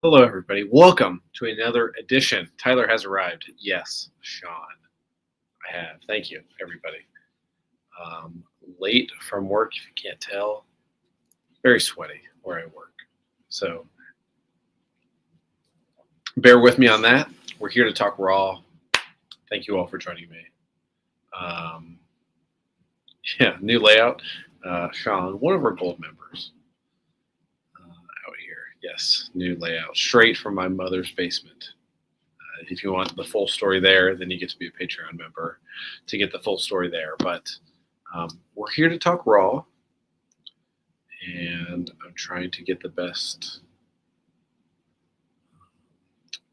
Hello, everybody. Welcome to another edition. Tyler has arrived. Yes, Sean. I have. Thank you, everybody. Late from work, if you can't tell. Very sweaty where I work. So bear with me on that. We're here to talk Raw. Thank you all for joining me. New layout. Sean, one of our gold members. Out here. Yes, new layout. Straight from my mother's basement. If you want the full story there, then you get to be a Patreon member to get the full story there. But we're here to talk Raw, and I'm trying to get the best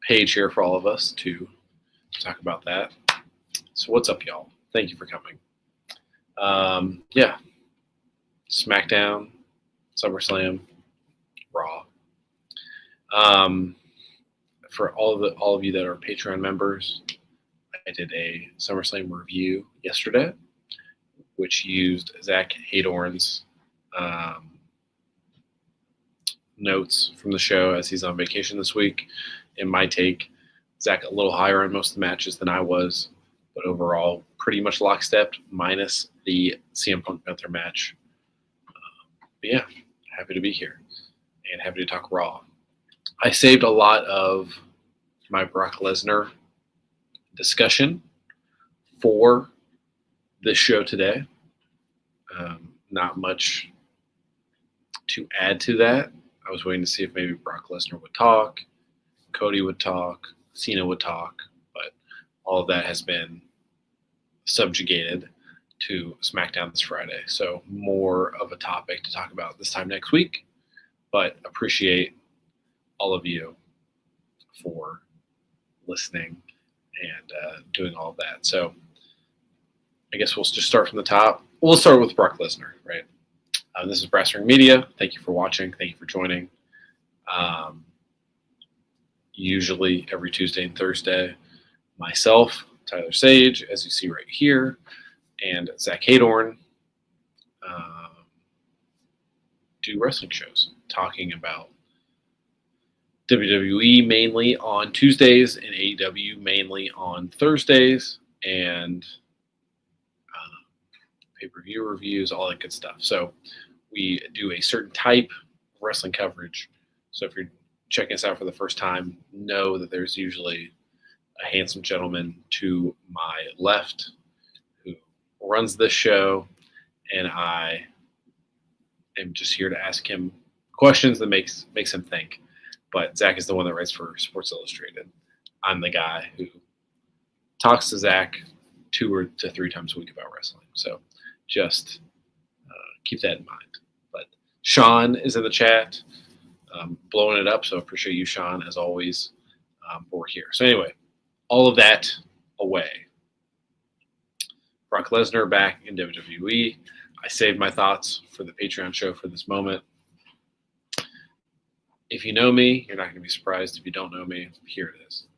page here for all of us to talk about that. So what's up, y'all? Thank you for coming. SmackDown, SummerSlam, Raw. For all of you that are Patreon members, I did a SummerSlam review yesterday, which used Zach Haydorn's notes from the show as he's on vacation this week. In my take, Zach a little higher on most of the matches than I was, but overall pretty much lockstep, minus the CM Punk Gunther match. Happy to be here and happy to talk Raw. I saved a lot of my Brock Lesnar discussion for this show today. Not much to add to that. I was waiting to see if maybe Brock Lesnar would talk, Cody would talk, Cena would talk, but all of that has been subjugated to SmackDown this Friday. So more of a topic to talk about this time next week, but appreciate all of you for listening and doing all of that. So I guess we'll just start from the top. We'll start with Brock Lesnar, right? This is Brass Ring Media. Thank you for watching. Thank you for joining. Usually every Tuesday and Thursday, myself, Tyler Sage, as you see right here, and Zach Haydorn do wrestling shows talking about WWE mainly on Tuesdays and AEW mainly on Thursdays, and pay-per-view reviews, all that good stuff. So we do a certain type of wrestling coverage. So if you're checking us out for the first time, know that there's usually a handsome gentleman to my left who runs this show, and I am just here to ask him questions that makes him think. But Zach is the one that writes for Sports Illustrated. I'm the guy who talks to Zach 2 to 3 times a week about wrestling. So just keep that in mind. But Sean is in the chat, blowing it up. So appreciate you, Sean, as always. But we're here. So anyway, all of that away. Brock Lesnar back in WWE. I saved my thoughts for the Patreon show for this moment. If you know me, you're not going to be surprised. If you don't know me, here it is.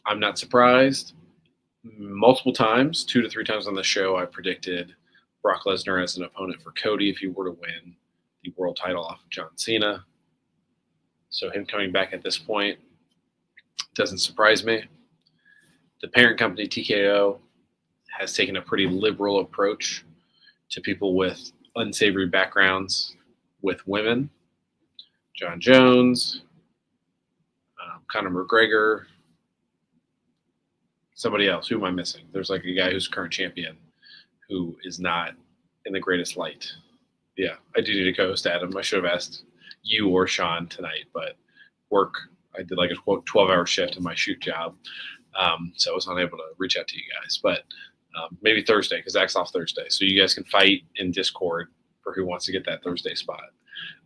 I'm not surprised. Multiple times, 2 to 3 times on the show, I predicted Brock Lesnar as an opponent for Cody if he were to win the world title off of John Cena. So him coming back at this point doesn't surprise me. The parent company, TKO, has taken a pretty liberal approach to people with unsavory backgrounds with women. John Jones, Conor McGregor, somebody else. Who am I missing? There's like a guy who's current champion who is not in the greatest light. Yeah, I do need a co-host, Adam. I should have asked you or Sean tonight, but work. I did like a 12-hour shift in my shoot job, so I was unable to reach out to you guys. But maybe Thursday, because Zach's off Thursday, so you guys can fight in Discord for who wants to get that Thursday spot.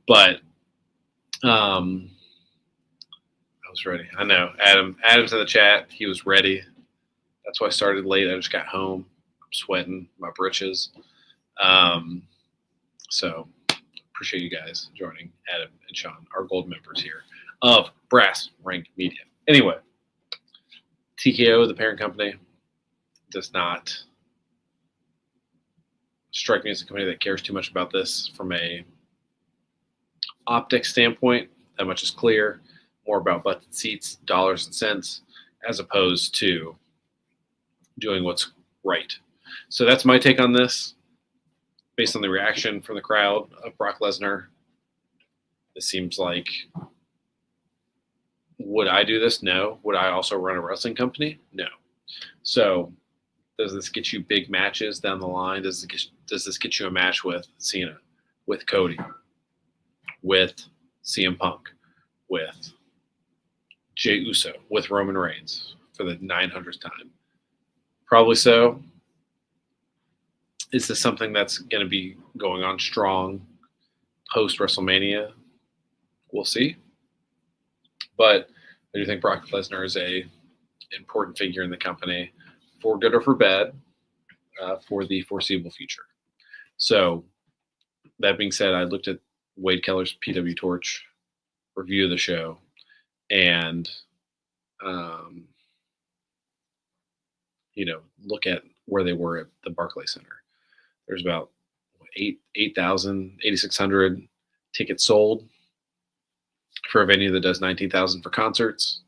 But I was ready. I know. Adam's in the chat. He was ready. That's why I started late. I just got home. I'm sweating my britches. So appreciate you guys joining Adam and Sean, our gold members here of Brass Ring Media. Anyway, TKO, the parent company, does not strike me as a company that cares too much about this from a optics standpoint. That much is clear. more about butts and seats, dollars and cents, as opposed to doing what's right. So that's my take on this, based on the reaction from the crowd of Brock Lesnar. It seems like, would I do this? No. Would I also run a wrestling company? No. So does this get you big matches down the line? Does this get you a match with Cena, with Cody, with CM Punk, with Jey Uso, with Roman Reigns for the 900th time? Probably so. Is this something that's going to be going on strong post WrestleMania? We'll see. But I do think Brock Lesnar is a important figure in the company, for good or for bad, for the foreseeable future. So that being said, I looked at Wade Keller's PW Torch review of the show, and look at where they were at the Barclays Center. There's about 8,600 tickets sold for a venue that does 19,000 for concerts.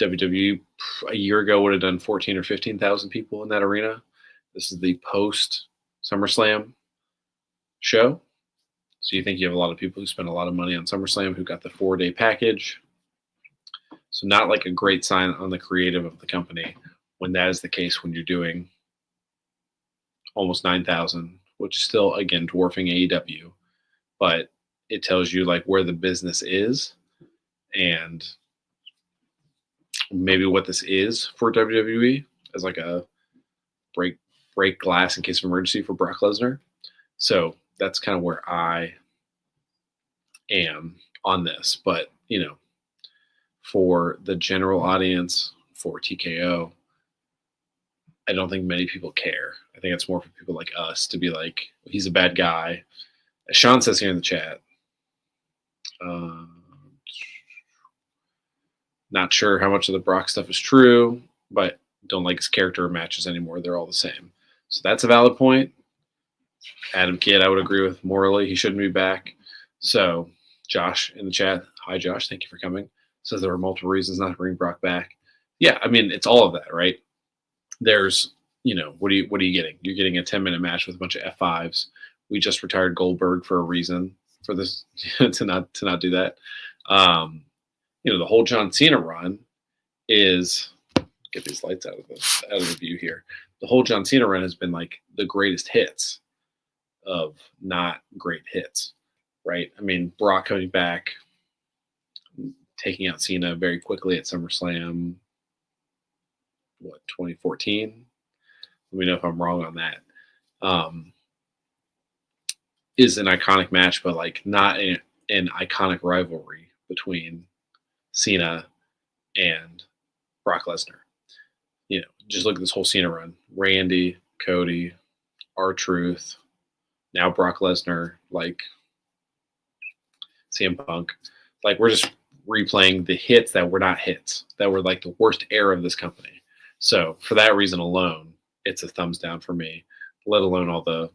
WWE a year ago would have done 14 or 15,000 people in that arena. This is the post SummerSlam show. So you think you have a lot of people who spend a lot of money on SummerSlam who got the 4-day package. So not like a great sign on the creative of the company when that is the case, when you're doing almost 9,000, which is still, again, dwarfing AEW. But it tells you like where the business is and maybe what this is for WWE as like a break glass in case of emergency for Brock Lesnar. So that's kind of where I am on this. But, for the general audience, for TKO, I don't think many people care. I think it's more for people like us to be like, he's a bad guy. As Sean says here in the chat, not sure how much of the Brock stuff is true, but don't like his character or matches anymore. They're all the same. So that's a valid point. Adam Kidd, I would agree with morally. He shouldn't be back. So Josh in the chat, hi Josh, thank you for coming, says there are multiple reasons not to bring Brock back. Yeah, I mean, it's all of that, right? There's, what are you getting? You're getting a 10-minute match with a bunch of F5s. We just retired Goldberg for a reason for this to not do that. The whole John Cena run is, get these lights out of the view here. The whole John Cena run has been like the greatest hits of not great hits, right? I mean, Brock coming back, taking out Cena very quickly at SummerSlam, 2014? Let me know if I'm wrong on that. Is an iconic match, but like not an iconic rivalry between Cena and Brock Lesnar. Just look at this whole Cena run. Randy, Cody, R-Truth, now Brock Lesnar, like CM Punk. Like, we're just replaying the hits that were not hits, that were like the worst era of this company. So for that reason alone, it's a thumbs down for me, let alone all the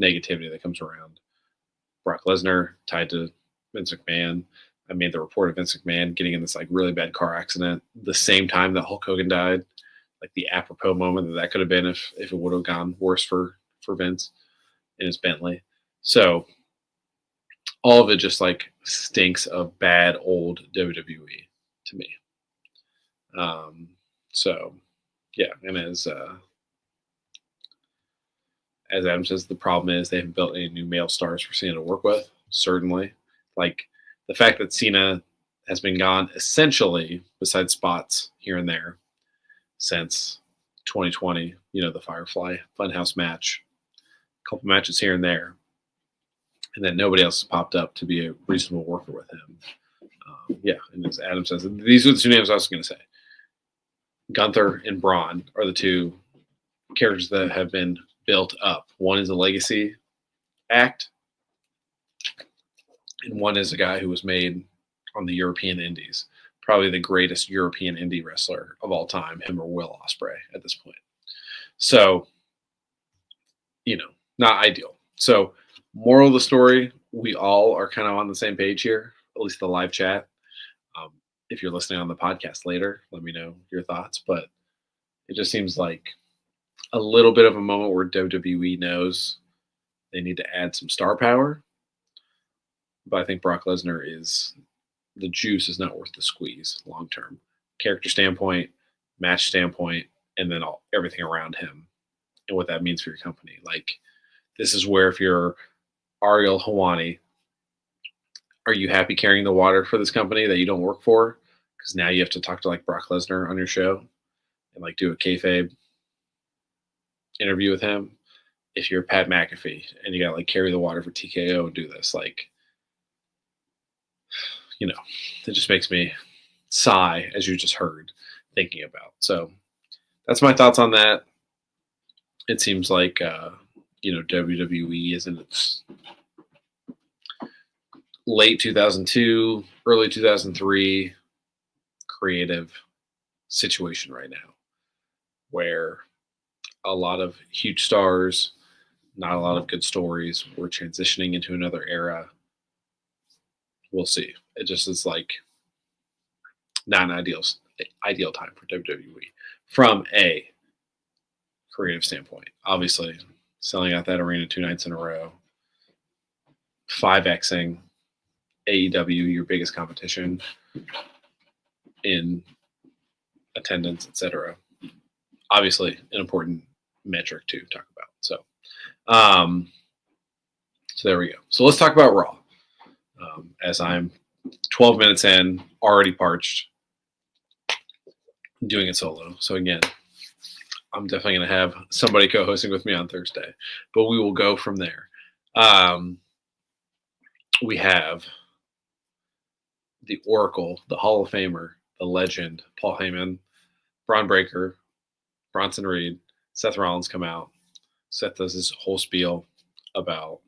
negativity that comes around. Brock Lesnar tied to Vince McMahon. I made the report of Vince McMahon getting in this like really bad car accident the same time that Hulk Hogan died. Like the apropos moment that could have been if it would have gone worse for Vince in his Bentley. So all of it just like stinks of bad old WWE to me. So yeah, and as Adam says, the problem is they haven't built any new male stars for Cena to work with. Certainly, like the fact that Cena has been gone essentially, besides spots here and there, since 2020. The Firefly Funhouse match, a couple matches here and there, and then nobody else has popped up to be a reasonable worker with him. And as Adam says, these are the two names I was going to say. Gunther and Braun are the two characters that have been built up. One is a legacy act, and one is a guy who was made on the European Indies. Probably the greatest European indie wrestler of all time, him or Will Ospreay at this point. So, not ideal. So, moral of the story, we all are kind of on the same page here. at least the live chat. Um, if you're listening on the podcast later, let me know your thoughts. But it just seems like a little bit of a moment where WWE knows they need to add some star power. But I think Brock Lesnar is the juice is not worth the squeeze long term. Character standpoint, match standpoint, and then everything around him and what that means for your company. Like, this is where if you're Ariel Hawani, are you happy carrying the water for this company that you don't work for? Because now you have to talk to like Brock Lesnar on your show and like do a kayfabe interview with him. If you're Pat McAfee and you got to like carry the water for TKO and do this, like, you know, it just makes me sigh, as you just heard, thinking about. So that's my thoughts on that. It seems like, WWE is in its late 2002, early 2003 creative situation right now where a lot of huge stars, not a lot of good stories. We're transitioning into another era. We'll see. It just is like not an ideal time for WWE from a creative standpoint. Obviously, selling out that arena 2 nights in a row, 5xing AEW, your biggest competition in attendance, etc. Obviously, an important metric to talk about. So there we go. So let's talk about Raw. As I'm 12 minutes in, already parched, doing it solo. So again, I'm definitely going to have somebody co-hosting with me on Thursday, but we will go from there. We have the Oracle, the Hall of Famer, the legend, Paul Heyman, Braun Breaker, Bronson Reed, Seth Rollins come out. Seth does his whole spiel about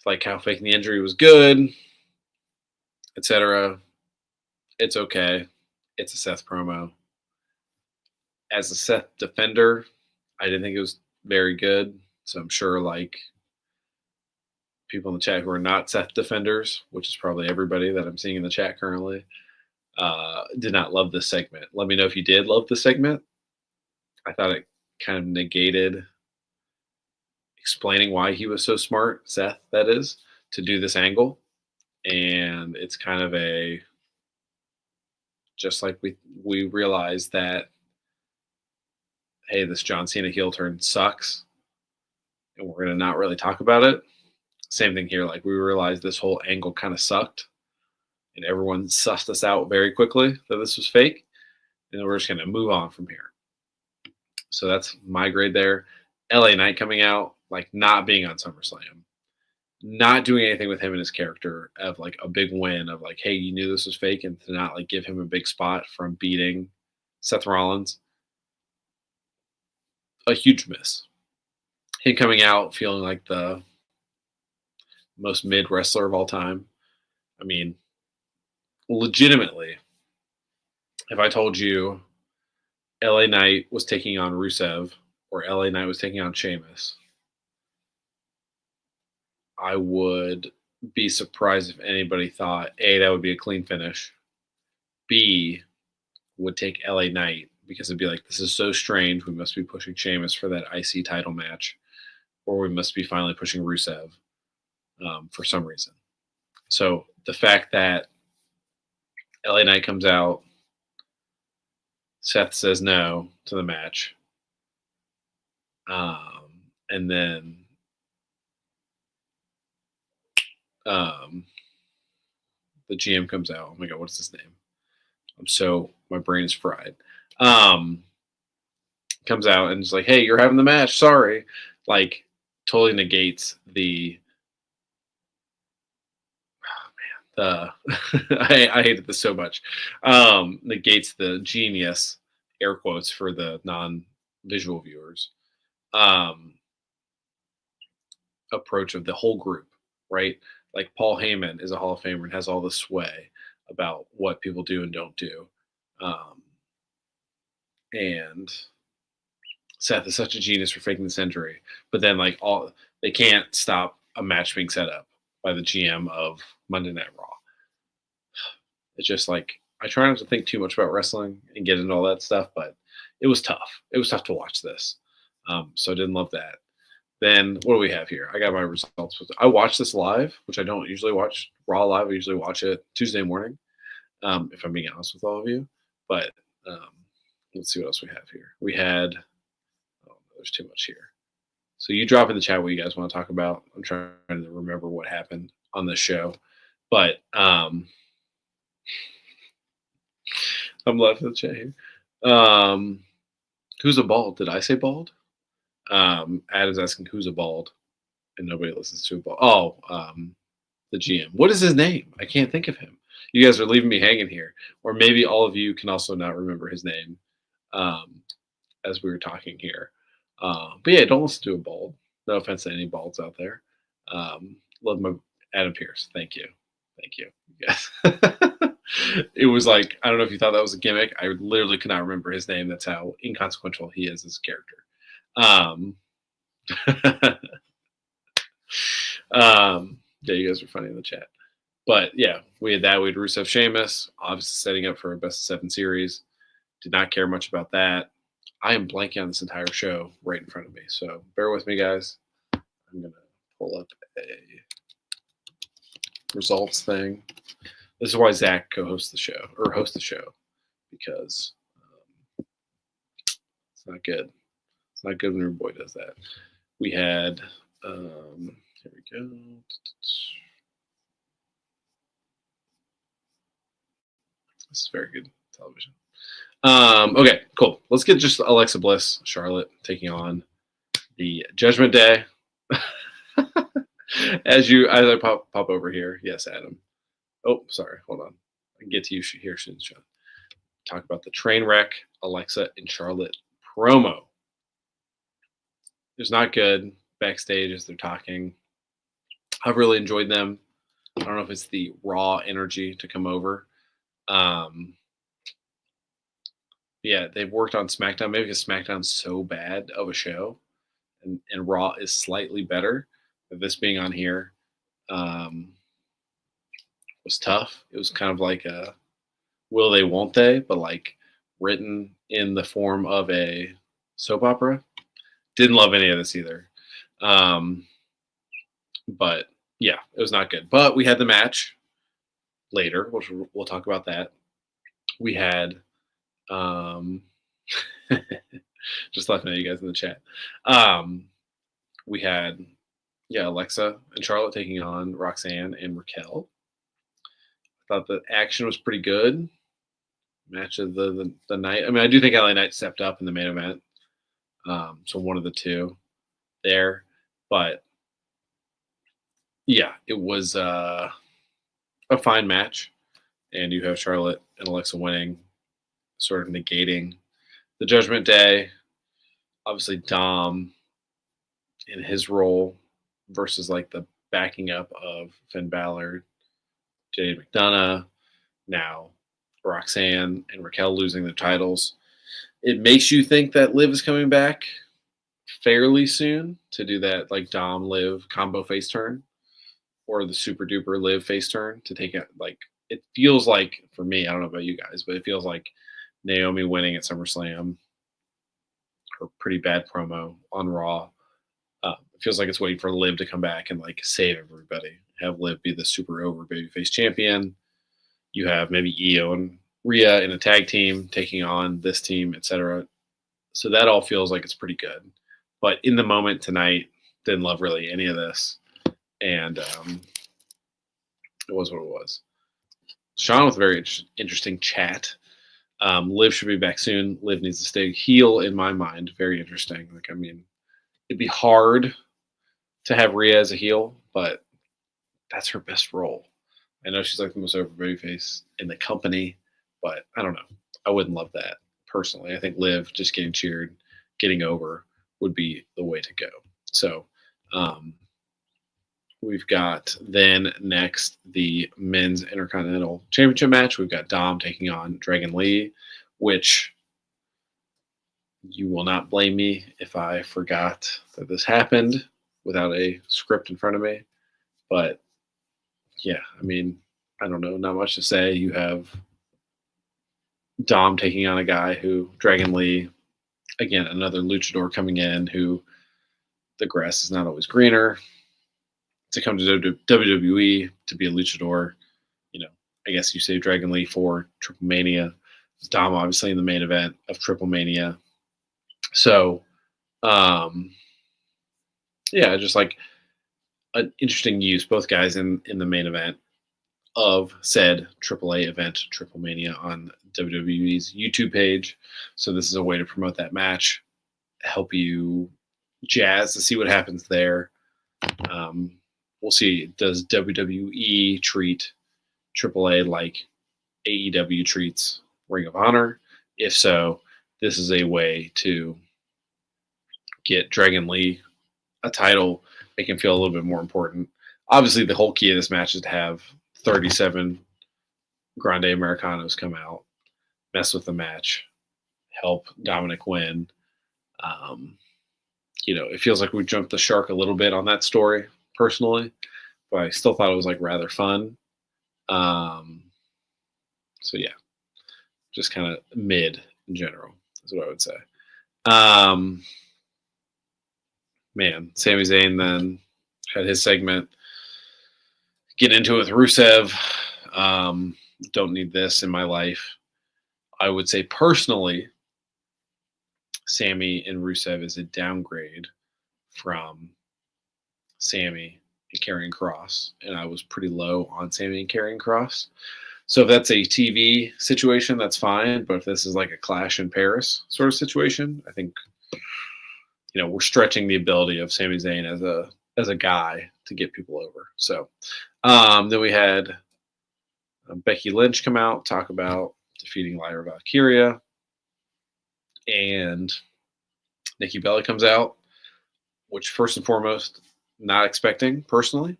like how faking the injury was good, etc. It's okay. It's a Seth promo. As a Seth defender, I didn't think it was very good. So I'm sure like people in the chat who are not Seth defenders, which is probably everybody that I'm seeing in the chat currently, did not love this segment. Let me know if you did love the segment. I thought it kind of negated explaining why he was so smart, Seth, that is, to do this angle. And it's kind of just like we realized that, hey, this John Cena heel turn sucks, and we're going to not really talk about it. Same thing here. Like, we realized this whole angle kind of sucked, and everyone sussed us out very quickly that this was fake, and we're just going to move on from here. So that's my grade there. LA Knight coming out, like not being on SummerSlam, not doing anything with him and his character of like a big win of like, hey, you knew this was fake, and to not like give him a big spot from beating Seth Rollins. A huge miss. Him coming out feeling like the most mid wrestler of all time. I mean, legitimately, if I told you LA Knight was taking on Rusev or LA Knight was taking on Sheamus, I would be surprised if anybody thought, A, that would be a clean finish. B, would take LA Knight because it'd be like, this is so strange. We must be pushing Sheamus for that IC title match, or we must be finally pushing Rusev for some reason. So the fact that LA Knight comes out, Seth says no to the match, and then the GM comes out. Oh my God, what's his name? My brain is fried. Comes out and is like, hey, you're having the match. Sorry. Like, totally negates the. Oh man, I hated this so much. Negates the genius, air quotes for the non-visual viewers, approach of the whole group, right? Like, Paul Heyman is a Hall of Famer and has all the sway about what people do and don't do. And Seth is such a genius for faking this injury, but then like they can't stop a match being set up. by the GM of Monday Night Raw. It's just like I try not to think too much about wrestling and get into all that stuff, but it was tough. It was tough to watch this, so I didn't love that. Then what do we have here? I got my results. I watched this live, which I don't usually watch Raw live. I usually watch it Tuesday morning, if I'm being honest with all of you. But um, let's see what else we have here. We had, oh, there's too much here. So you drop in the chat what you guys want to talk about. I'm trying to remember what happened on this show. But I'm left in the chat here. Who's a bald? Did I say bald? Adam's asking who's a bald, and nobody listens to a bald. Oh, the GM. What is his name? I can't think of him. You guys are leaving me hanging here. Or maybe all of you can also not remember his name as we were talking here. But yeah, don't listen to a bald. No offense to any balds out there. Love my Adam Pierce. Thank you. Thank you. Yes. It was like, I don't know if you thought that was a gimmick. I literally could not remember his name. That's how inconsequential he is as a character. Yeah, you guys are funny in the chat. But yeah, we had that. We had Rusev Sheamus, obviously setting up for a best of 7 series. Did not care much about that. I am blanking on this entire show right in front of me. So bear with me, guys. I'm going to pull up a results thing. This is why Zach co-hosts the show, or hosts the show, because it's not good. It's not good when your boy does that. We had, here we go. This is very good television. Okay, cool. Let's get just Alexa Bliss, Charlotte, taking on the Judgment Day. As I pop over here. Yes, Adam. Oh, sorry. Hold on. I can get to you here soon, Sean. Talk about the train wreck, Alexa and Charlotte promo. It's not good backstage as they're talking. I've really enjoyed them. I don't know if it's the Raw energy to come over. Yeah, they've worked on SmackDown. Maybe because SmackDown's so bad of a show, and Raw is slightly better. But this being on here was tough. It was kind of like a will they, won't they, but like written in the form of a soap opera. Didn't love any of this either. But yeah, it was not good. But we had the match later, which we'll talk about that. We had just laughing at you guys in the chat. We had Alexa and Charlotte taking on Roxanne and Raquel. I thought the action was pretty good. Match of the night. I mean, I do think LA Knight stepped up in the main event. So one of the two there. But yeah, it was a fine match. And you have Charlotte and Alexa winning, sort of negating the Judgment Day. Obviously, Dom in his role versus like the backing up of Finn Balor, Jade McDonough, now Roxanne and Raquel losing their titles. It makes you think that Liv is coming back fairly soon to do that like Dom Liv combo face turn, or the super duper Liv face turn to take it. Like it feels like, for me, I don't know about you guys, but it feels like Naomi winning at SummerSlam, her pretty bad promo on Raw. It feels like it's waiting for Liv to come back and like save everybody. Have Liv be the super over babyface champion. You have maybe Io and Rhea in a tag team taking on this team, etc. So that all feels like it's pretty good. But in the moment tonight, didn't love really any of this. And it was what it was. Sean with a very interesting chat. Liv should be back soon. Liv needs to stay heel in my mind. Very interesting. Like, I mean, it'd be hard to have Rhea as a heel, but that's her best role. I know she's like the most over babyface in the company, but I don't know. I wouldn't love that personally. I think Liv just getting cheered, getting over would be the way to go. So we've got then next the men's Intercontinental Championship match. We've got Dom taking on Dragon Lee, which you will not blame me if I forgot that this happened without a script in front of me. But yeah, I mean, I don't know, not much to say. You have Dom taking on a guy who Dragon Lee, again, another luchador coming in who the grass is not always greener. To come to WWE to be a luchador, I guess you save Dragon Lee for Triple Mania. Dom obviously in the main event of Triple Mania. So, um, yeah, just like an interesting use, both guys in the main event of said AAA event, Triple Mania, on WWE's YouTube page. So this is a way to promote that match, help you jazz to see what happens there. We'll see. Does WWE treat AAA like AEW treats Ring of Honor? If so, this is a way to get Dragon Lee a title, make him feel a little bit more important. Obviously, the whole key of this match is to have 37 Grande Americanos come out, mess with the match, help Dominic win. Um, it feels like we jumped the shark a little bit on that story personally, but I still thought it was like rather fun. So yeah, just kind of mid in general is what I would say. Man, Sami Zayn then had his segment. Get into it with Rusev. Don't need this in my life. I would say personally, Sami and Rusev is a downgrade from Sami and Karrion Kross, and I was pretty low on Sami and Karrion Kross. So if that's a TV situation, that's fine. But if this is like a Clash in Paris sort of situation, I think we're stretching the ability of Sami Zayn as a guy to get people over. So then we had Becky Lynch come out, talk about defeating Lyra Valkyria, and Nikki Bella comes out, which first and foremost, not expecting personally.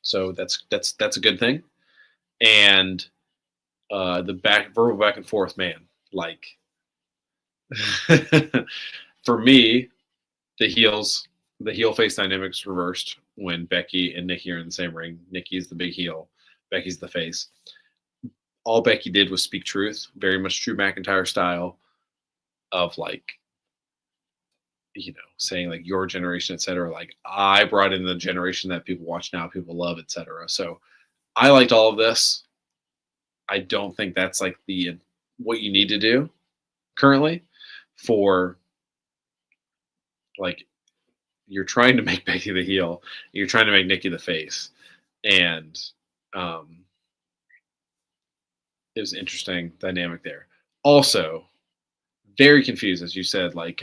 So that's a good thing. And the verbal back and forth, man, like for me, the heel face dynamics reversed when Becky and Nikki are in the same ring. Nikki's the big heel, Becky's the face. All Becky did was speak truth, very much Drew McIntyre style of like, saying like your generation, etc. Like I brought in the generation that people watch now, people love, etc. So I liked all of this. I don't think that's like what you need to do currently for like you're trying to make Becky the heel, you're trying to make Nikki the face, and it was an interesting dynamic there. Also, very confused, as you said, like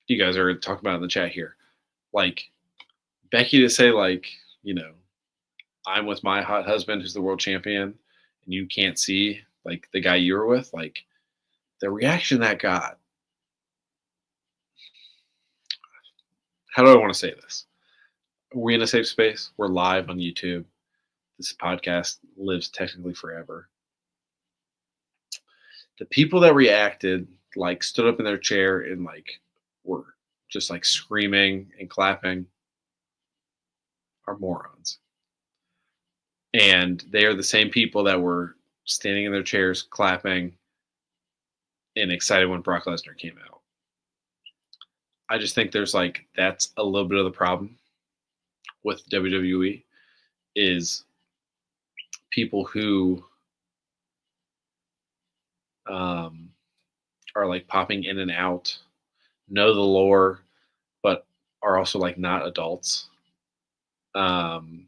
you guys are talking about in the chat here, like Becky to say like, I'm with my hot husband who's the world champion, and you can't see like the guy you were with, like the reaction that got. How do I want to say this? Are we in a safe space? We're live on YouTube. This podcast lives technically forever. The people that reacted, like stood up in their chair and like were just like screaming and clapping, are morons. And they are the same people that were standing in their chairs clapping and excited when Brock Lesnar came out. I just think there's like, that's a little bit of the problem with WWE is people who are like popping in and out, know the lore, but are also like not adults. Reading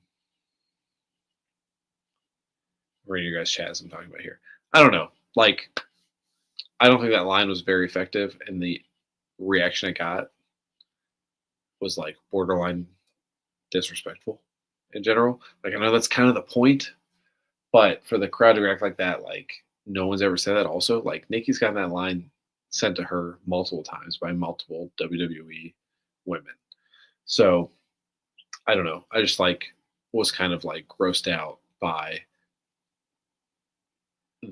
your guys' chats I'm talking about here. I don't know. Like, I don't think that line was very effective, and the reaction it got was like borderline disrespectful in general. Like, I know that's kind of the point, but for the crowd to react like that, like no one's ever said that. Also, like Nikki's gotten that line sent to her multiple times by multiple WWE women. So I don't know. I just like was kind of like grossed out by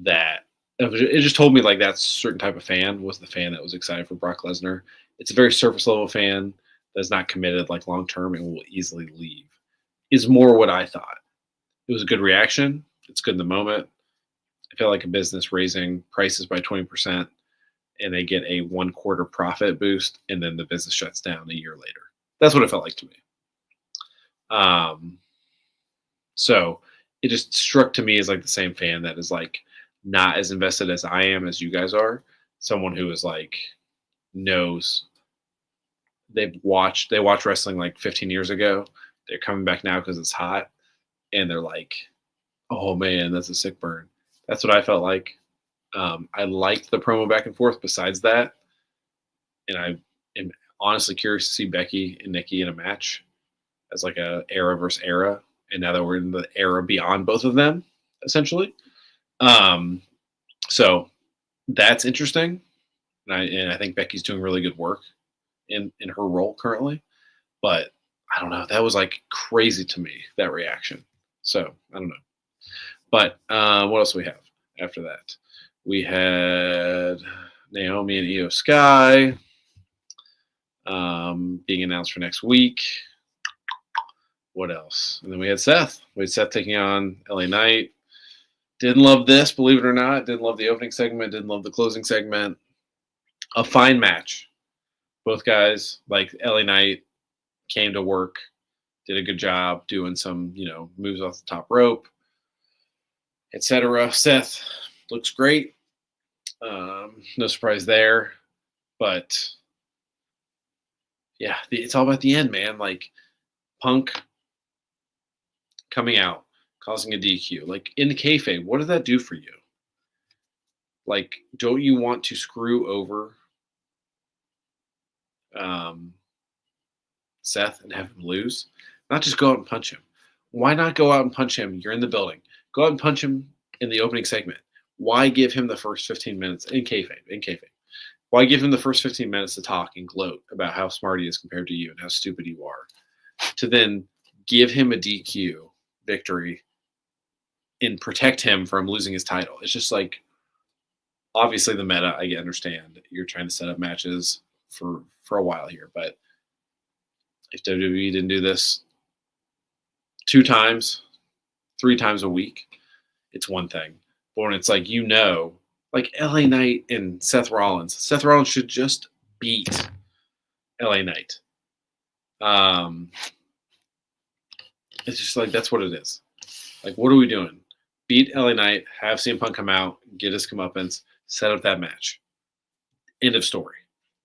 that. It just told me like that certain type of fan was the fan that was excited for Brock Lesnar. It's a very surface level fan. that's not committed like long term and will easily leave. Is more what I thought. It was a good reaction. It's good in the moment. I feel like a business raising prices by 20% and they get a 1/4 profit boost, and then the business shuts down a year later. That's what it felt like to me. So it just struck to me as like the same fan that is like not as invested as I am as you guys are. Someone who is like knows they watched wrestling like 15 years ago. They're coming back now because it's hot, and they're like, oh man, that's a sick burn. That's what I felt like. I liked the promo back and forth. Besides that, and I am honestly curious to see Becky and Nikki in a match as like a era versus era. And now that we're in the era beyond both of them, essentially. So that's interesting. And I think Becky's doing really good work in her role currently. But I don't know. That was like crazy to me, that reaction. So I don't know. But what else do we have after that? We had Naomi and Io Sky being announced for next week. What else? And then we had Seth. We had Seth taking on LA Knight. Didn't love this, believe it or not. Didn't love the opening segment. Didn't love the closing segment. A fine match. Both guys, like LA Knight, came to work, did a good job doing some, moves off the top rope, etc. Seth looks great. No surprise there. But, yeah, it's all about the end, man. Like, Punk coming out, causing a DQ. Like, in kayfabe, what does that do for you? Like, don't you want to screw over Seth and have him lose? Not just go out and punch him. Why not go out and punch him? You're in the building. Go out and punch him in the opening segment. Why give him the first 15 minutes in kayfabe? Why give him the first 15 minutes to talk and gloat about how smart he is compared to you and how stupid you are? To then give him a DQ victory and protect him from losing his title. It's just like, obviously the meta, I understand. You're trying to set up matches for a while here, but if WWE didn't do this 2 times, 3 times a week, it's one thing. But when it's like, like LA Knight and Seth Rollins should just beat LA Knight. It's just like, that's what it is. Like, what are we doing? Beat LA Knight, have CM Punk come out, get his comeuppance, set up that match. End of story.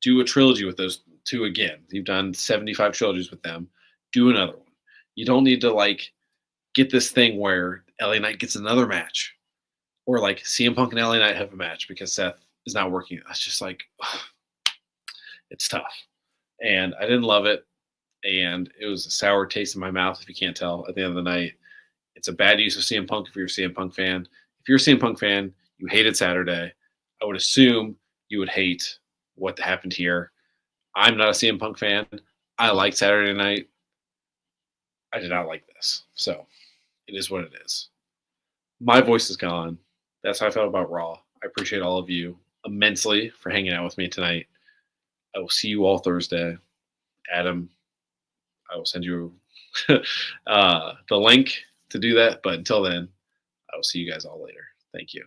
Do a trilogy with those 2 again. You've done 75 trilogies with them. Do another one. You don't need to, like, get this thing where LA Knight gets another match. Or, like, CM Punk and LA Knight have a match because Seth is not working. That's just, like, it's tough. And I didn't love it. And it was a sour taste in my mouth, if you can't tell, at the end of the night. It's a bad use of CM Punk if you're a CM Punk fan. If you're a CM Punk fan, you hated Saturday. I would assume you would hate what happened here. I'm not a CM Punk fan. I liked Saturday night. I did not like this. So it is what it is. My voice is gone. That's how I felt about Raw. I appreciate all of you immensely for hanging out with me tonight. I will see you all Thursday. Adam, I will send you the link to do that. But until then, I will see you guys all later. Thank you.